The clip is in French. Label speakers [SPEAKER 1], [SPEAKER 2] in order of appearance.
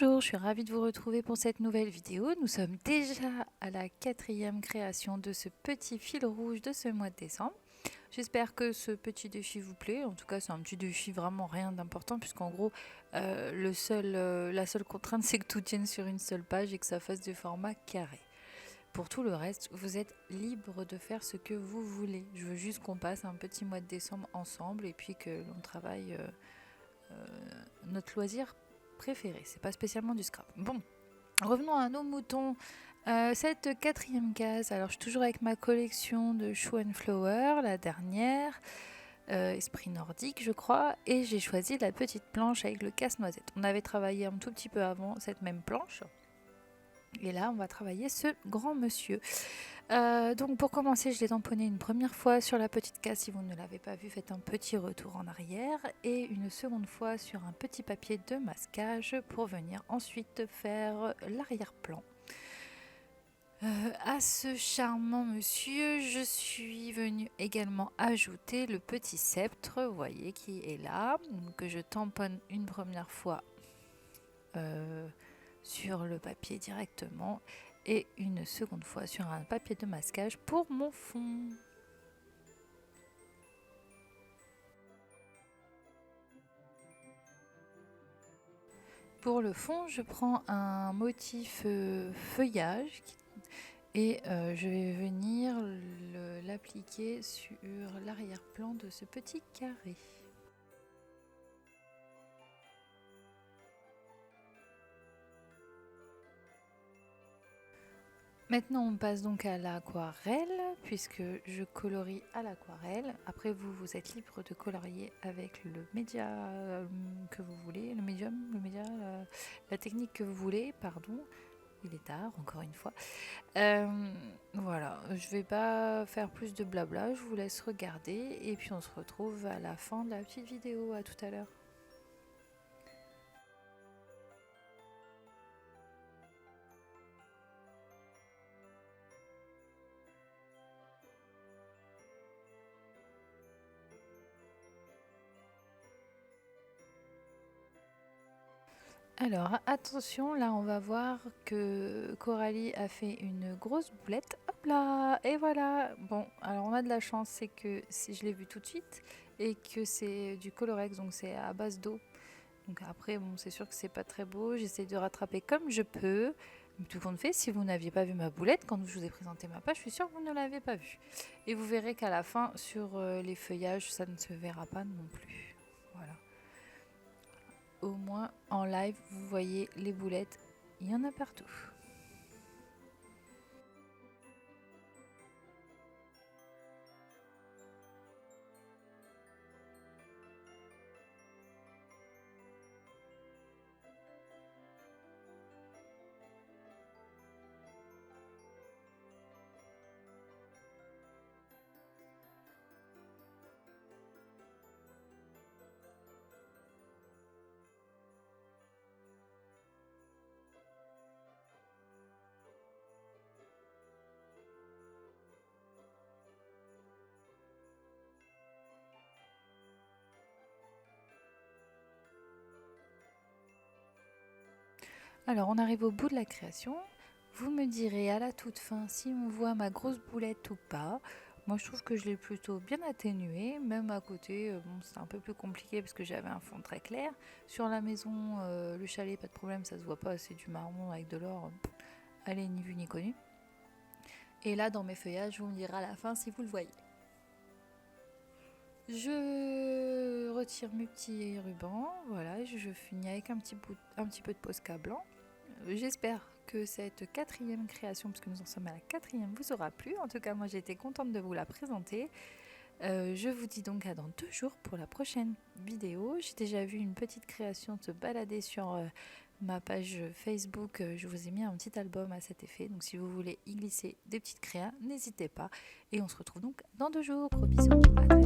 [SPEAKER 1] Bonjour, je suis ravie de vous retrouver pour cette nouvelle vidéo. Nous sommes déjà à la 4e création de ce petit fil rouge de ce mois de décembre. J'espère que ce petit défi vous plaît. En tout cas, c'est un petit défi vraiment rien d'important puisqu'en gros, la seule contrainte, c'est que tout tienne sur une seule page et que ça fasse du format carré. Pour tout le reste, vous êtes libre de faire ce que vous voulez. Je veux juste qu'on passe un petit mois de décembre ensemble et puis que l'on travaille notre loisir préféré. C'est pas spécialement du scrap. Bon, revenons à nos moutons. Cette 4e case, alors je suis toujours avec ma collection de Show and Flower, la dernière, esprit nordique je crois, et j'ai choisi la petite planche avec le casse-noisette. On avait travaillé un tout petit peu avant cette même planche, et là on va travailler ce grand monsieur. Donc pour commencer, je l'ai tamponné une première fois sur la petite case. Si vous ne l'avez pas vu, faites un petit retour en arrière et une seconde fois sur un petit papier de masquage pour venir ensuite faire l'arrière-plan. À ce charmant monsieur, je suis venue également ajouter le petit sceptre, vous voyez, qui est là, que je tamponne une première fois sur le papier directement et une seconde fois sur un papier de masquage pour mon fond. Pour le fond, je prends un motif feuillage et je vais venir l'appliquer sur l'arrière-plan de ce petit carré. Maintenant, on passe donc à l'aquarelle, puisque je colorie à l'aquarelle. Après, vous êtes libre de colorier avec le média que vous voulez, le médium, la technique que vous voulez, pardon. Il est tard, encore une fois. Voilà, je vais pas faire plus de blabla, je vous laisse regarder et puis on se retrouve à la fin de la petite vidéo. À tout à l'heure. Alors attention, là on va voir que Coralie a fait une grosse boulette. Hop là, et voilà. Bon, alors on a de la chance, c'est que si je l'ai vu tout de suite et que c'est du Colorex, donc c'est à base d'eau. Donc après, bon, c'est sûr que c'est pas très beau. J'essaie de rattraper comme je peux. Mais tout compte fait, si vous n'aviez pas vu ma boulette quand je vous ai présenté ma page, je suis sûre que vous ne l'avez pas vue. Et vous verrez qu'à la fin, sur les feuillages, ça ne se verra pas non plus. Voilà. Au moins en live, vous voyez les boulettes, il y en a partout. Alors on arrive au bout de la création. Vous me direz à la toute fin si on voit ma grosse boulette ou pas. Moi je trouve que je l'ai plutôt bien atténuée, même à côté, bon, c'était un peu plus compliqué parce que j'avais un fond très clair. Sur la maison, le chalet, pas de problème, ça se voit pas, c'est du marron avec de l'or. Allez, ni vu ni connu. Et là dans mes feuillages, vous me direz à la fin si vous le voyez. Je retire mes petits rubans, voilà, je finis avec un petit peu de Posca blanc. J'espère que cette 4e création, puisque nous en sommes à la 4e, vous aura plu. En tout cas, moi j'ai été contente de vous la présenter. Je vous dis donc à dans 2 jours pour la prochaine vidéo. J'ai déjà vu une petite création se balader sur ma page Facebook. Je vous ai mis un petit album à cet effet. Donc si vous voulez y glisser des petites créas, n'hésitez pas. Et on se retrouve donc dans 2 jours. Gros bisous.